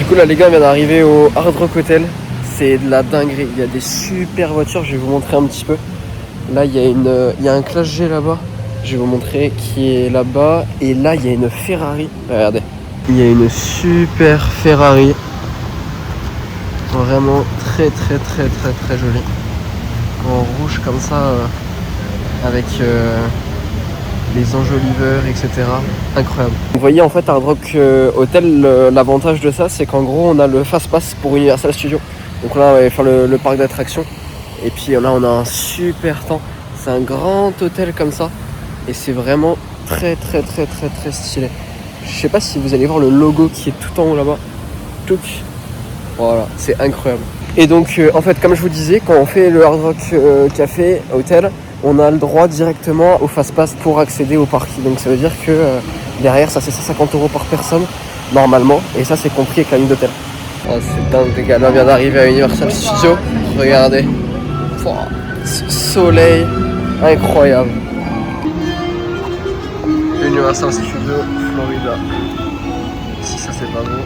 Du coup là les gars, on vient d'arriver au Hard Rock Hotel. C'est de la dinguerie, il y a des super voitures, je vais vous montrer un petit peu. Là il y a un Classe G là-bas, je vais vous montrer qui est là-bas. Et là il y a une Ferrari, regardez. Il y a une super Ferrari. Vraiment très jolie. En rouge comme ça, avec les enjoliveurs, etc. Incroyable. Vous voyez en fait Hard Rock Hotel, l'avantage de ça c'est qu'en gros on a le Fast Pass pour Universal Studios. Donc là on va faire le parc d'attractions. Et puis là on a un super temps. C'est un grand hôtel comme ça. Et c'est vraiment très stylé. Je sais pas si vous allez voir le logo qui est tout en haut là-bas. Voilà, c'est incroyable. Et donc en fait comme je vous disais, quand on fait le Hard Rock Café Hotel, on a le droit directement au Fast Pass pour accéder au parc. Donc ça veut dire que derrière ça c'est 150 € par personne normalement. Et ça c'est compris avec la nuit d'hôtel. Oh, c'est dingue les gars, là on vient d'arriver à Universal Studios. Regardez, ce soleil incroyable. Universal Studios Florida. Si ça c'est pas beau.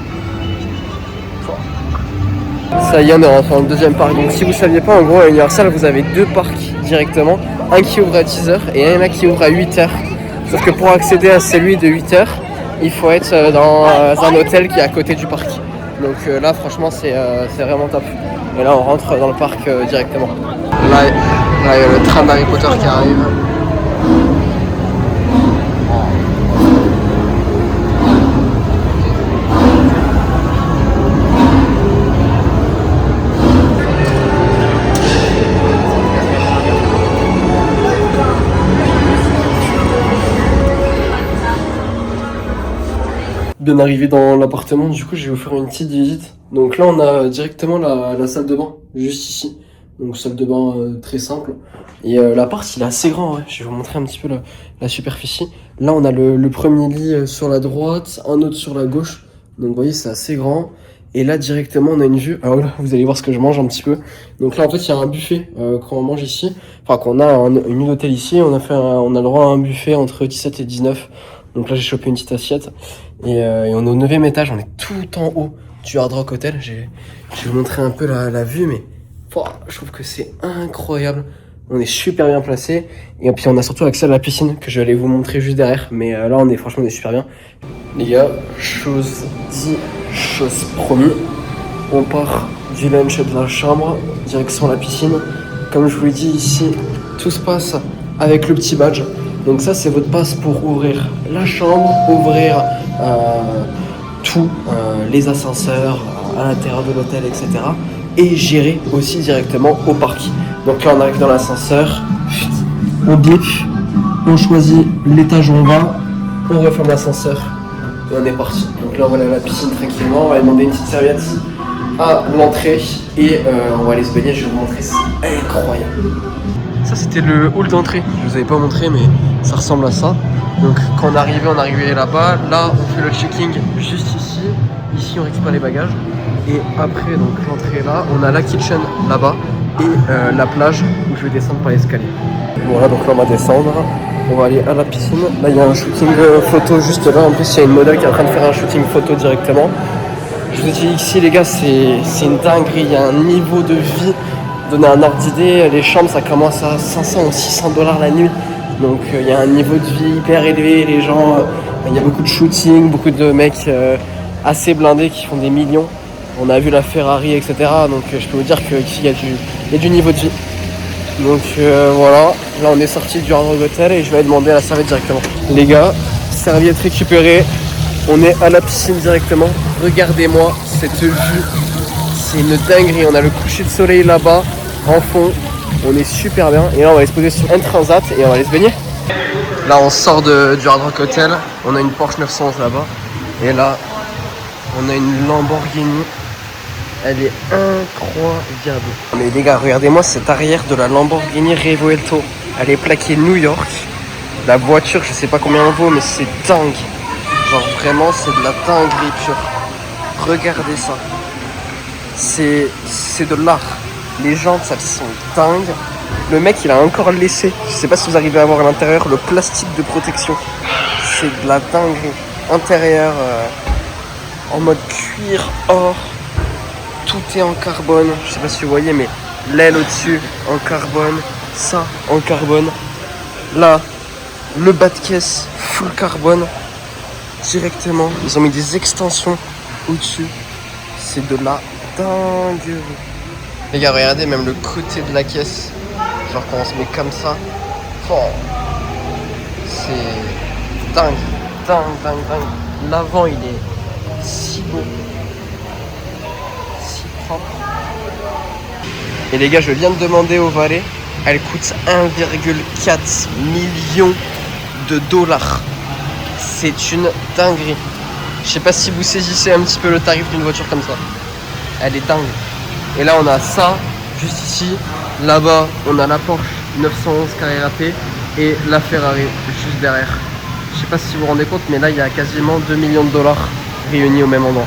Ça y est, on est rentré dans le deuxième parc. Donc si vous saviez pas, en gros à Universal vous avez deux parcs directement. Un qui ouvre à 10h et un qui ouvre à 8h. Sauf que pour accéder à celui de 8h, il faut être dans un hôtel qui est à côté du parc. Donc là franchement c'est vraiment top. Et là on rentre dans le parc directement. Là il y a le tram d'Harry Potter qui arrive. Bien arrivé dans l'appartement, du coup je vais vous faire une petite visite. Donc là on a directement la salle de bain, juste ici. Donc salle de bain très simple. Et l'appart il est assez grand, ouais. Je vais vous montrer un petit peu la superficie. Là on a le premier lit sur la droite, un autre sur la gauche. Donc vous voyez c'est assez grand. Et là directement on a une vue. Alors là vous allez voir ce que je mange un petit peu. Donc là en fait il y a un buffet quand on mange ici. Enfin qu'on a une nuit d'hôtel ici, on a le droit à un buffet entre 17 et 19. Donc là j'ai chopé une petite assiette. Et on est au 9e étage, on est tout en haut du Hard Rock Hotel. Je vais vous montrer un peu la vue, mais je trouve que c'est incroyable. On est super bien placé. Et puis on a surtout accès à la piscine que je vais aller vous montrer juste derrière. Mais là on est super bien. Les gars, chose dit, chose promis. On part du lunch de la chambre, direction la piscine. Comme je vous l'ai dit ici, tout se passe avec le petit badge. Donc ça c'est votre passe pour ouvrir la chambre, ouvrir tous les ascenseurs à l'intérieur de l'hôtel, etc. Et gérer aussi directement au parc. Donc là on arrive dans l'ascenseur, on bip, on choisit l'étage où on va, on referme l'ascenseur et on est parti. Donc là on va aller à la piscine tranquillement, on va demander une petite serviette à l'entrée et on va aller se baigner, je vais vous montrer, c'est incroyable. Ça c'était le hall d'entrée, je vous avais pas montré mais ça ressemble à ça. Donc quand on arrivait là-bas, là on fait le checking juste ici, ici on récupère les bagages et après donc l'entrée est là, on a la kitchen là-bas et la plage où je vais descendre par l'escalier. Voilà donc là on va descendre, on va aller à la piscine, là il y a un shooting photo juste là, en plus il y a une modèle qui est en train de faire un shooting photo directement. Je vous dis ici les gars c'est une dinguerie, il y a un niveau de vie. Donner un ordre d'idée, les chambres ça commence à 500 ou 600 $ la nuit. Donc il y a un niveau de vie hyper élevé, les gens, il y a beaucoup de shooting, beaucoup de mecs assez blindés qui font des millions. On a vu la Ferrari, etc. Donc je peux vous dire qu'ici il y a du niveau de vie. Donc voilà, là on est sorti du Hard Rock Hotel et je vais aller demander à la serviette directement. Les gars, serviette récupérée, on est à la piscine directement. Regardez-moi cette vue. C'est une dinguerie, on a le coucher de soleil là-bas, en fond, on est super bien. Et là on va aller se poser sur un transat et on va aller se baigner. Là on sort du Hard Rock Hotel, on a une Porsche 911 là-bas. Et là, on a une Lamborghini, elle est incroyable. Mais les gars, regardez-moi cette arrière de la Lamborghini Revuelto. Elle est plaquée New York. La voiture, je sais pas combien elle vaut, mais c'est dingue. Genre vraiment, c'est de la dinguerie pure. Regardez ça. C'est de l'art. Les jantes, elles sont dingues. Le mec, il a encore laissé, je sais pas si vous arrivez à voir à l'intérieur, le plastique de protection. C'est de la dinguerie. Intérieur, en mode cuir, or. Tout est en carbone. Je sais pas si vous voyez, mais l'aile au-dessus en carbone. Ça en carbone. Là, le bas de caisse full carbone. Directement. Ils ont mis des extensions au-dessus. C'est de la dinguerie. Les gars, regardez même le côté de la caisse. Genre quand on se met comme ça. Oh, c'est dingue. Dingue. L'avant, il est si beau. Si propre. Et les gars, je viens de demander au valet. Elle coûte 1,4 million de dollars. C'est une dinguerie. Je sais pas si vous saisissez un petit peu le tarif d'une voiture comme ça. Elle est dingue. Et là, on a ça, juste ici. Là-bas, on a la Porsche 911 Carrera T et la Ferrari, juste derrière. Je sais pas si vous vous rendez compte, mais là, il y a quasiment 2 millions de dollars réunis au même endroit.